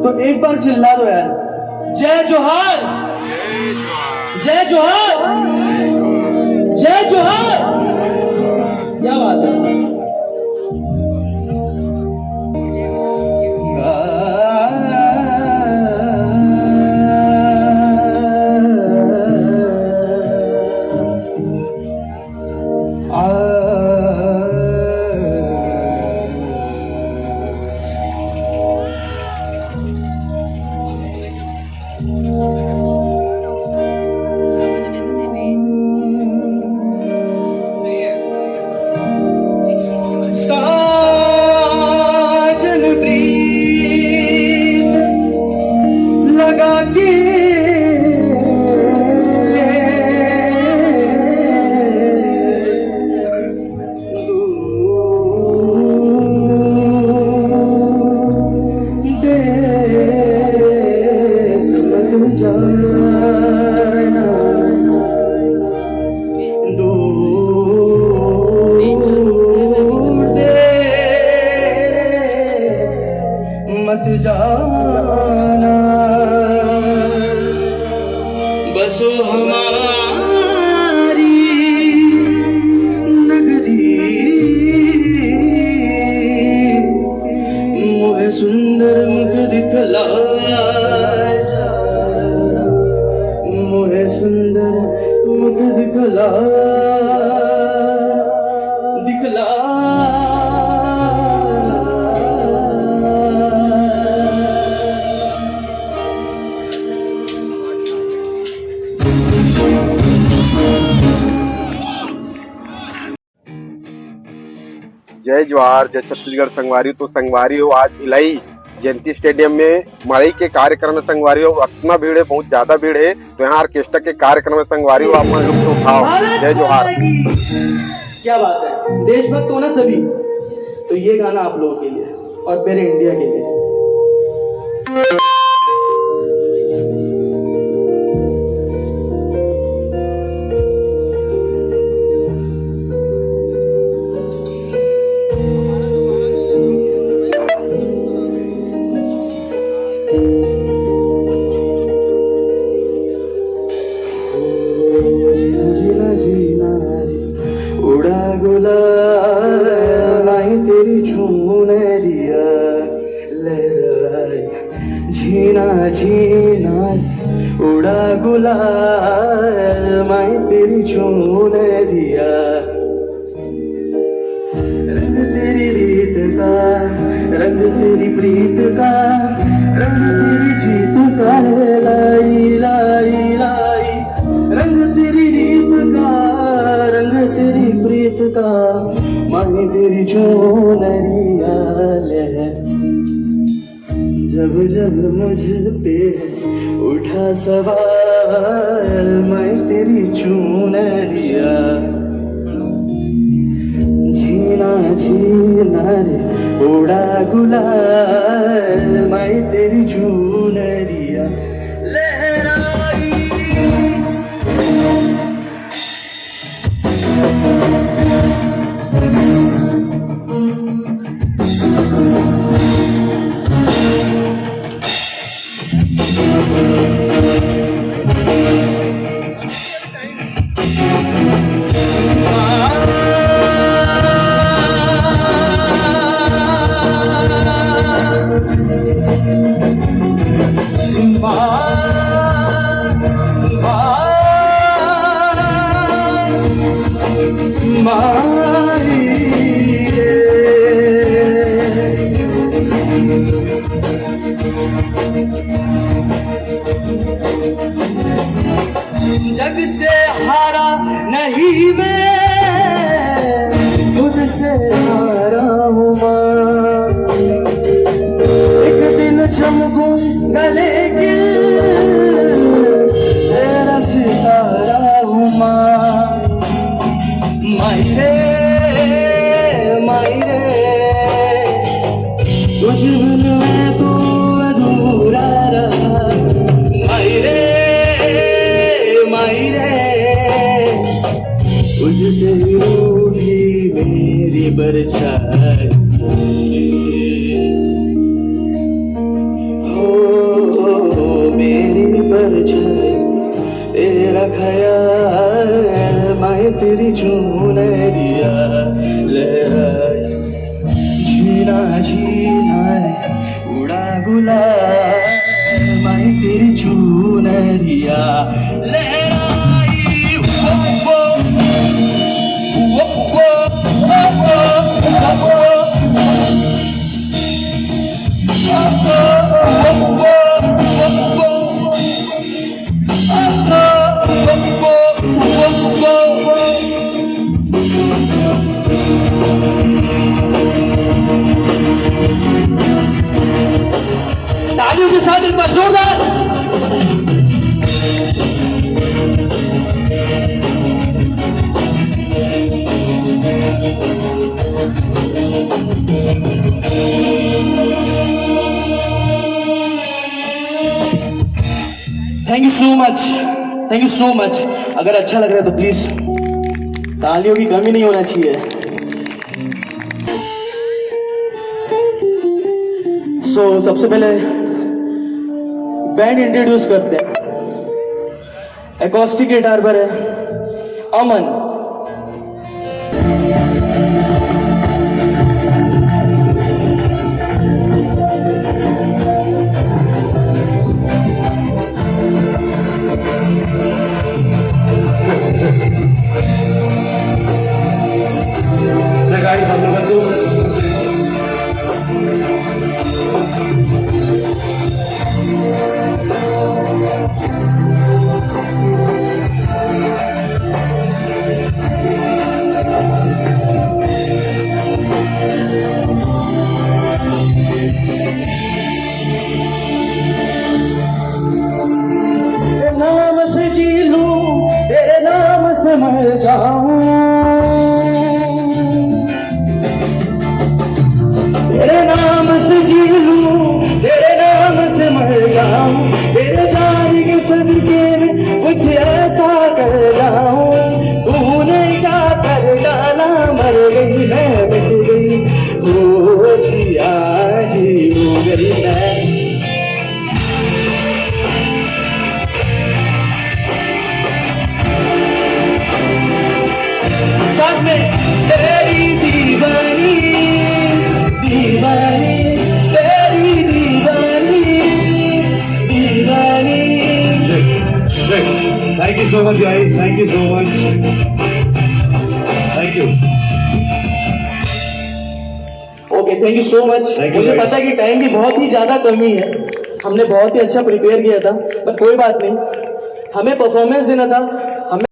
तो एक बार चिल्ला दो यार, जय जोहार, जय जोहार, जय जोहार। क्या बात है। मत जाना, बसो हमारी नगरी, मोहे सुंदर मुख दिखला जा, मोहे सुंदर मुख दिखला दिखला। जय जोहार, जय छत्तीसगढ़ संगवारी। तो संगवारी हो आज भिलाई जयंती स्टेडियम में मड़ई के कार्यक्रम में संगवारी हो इतना भीड़ है, बहुत ज्यादा भीड़ है। तो यहाँ ऑर्केस्ट्रा के कार्यक्रम में संगवारी हो अपना लुत्फ उठाओ। जय जोहार। क्या बात है, देशभक्त हो ना सभी। तो ये गाना आप लोगों के लिए और मेरे इंडिया के लिए। उड़ा गुलाल माही तेरी चुनरिया लहराए, झीना झीना उड़ा गुलाल माही तेरी चुनरिया। रंग तेरी रीत का, रंग तेरी प्रीत का, रंग तेरी जीत का, लाई लाई लाई। रंग तेरी रीत का, रंग तेरी प्रीत का, माही तेरी चुनरिया लहर। जब जब मुझ पे उठा सवाल, मैं तेरी चुनरिया। झीना झीना रे उड़ा गुलाल, मैं तेरी चुनरिया लहराई। जग से हारा नहीं मैं, खुद से हारा हूँ माँ। एक दिन चमकूं गले गिल, तेरा सितारा हूँ माँ। मायरे मायरे तुझ बिन मैं तो अधूरा रहा। मायरे मायरे तुझसे रूठी मेरी परछाई। चुनरिया लहराए, झीना झीना रे उड़ा गुलाल, मैं तेरी चुनरिया लहराई। वो वो वो तालियों के साथ एक बार जोरदार। Thank you so much, thank you so much. अगर अच्छा लग रहा है तो प्लीज तालियों की कमी नहीं होना चाहिए। सबसे पहले बैंड इंट्रोड्यूस करते हैं। एकॉस्टिक गिटार पर है अमन, गाड़ी सब लोग नाम से जी लूं, तेरे नाम से मर जाऊं, तेरे नाम से जी लूं, तेरे नाम से मर जाऊं, तेरे जाने के सदके में कुछ ऐसा कर जाऊं। तूने क्या कर डाला, मर गई मैं मिट गई, हो जिया जी हो गई मैं। साथ में तेरी दीवानी दीवानी, तेरी दीवानी दीवानी। Thank you so much guys, thank you so much, thank you. Okay, thank you so much. Thank you, मुझे guys. पता है कि टाइम की बहुत ही ज्यादा कमी है, हमने बहुत ही अच्छा प्रिपेयर किया था, पर कोई बात नहीं, हमें परफॉर्मेंस देना था। हमें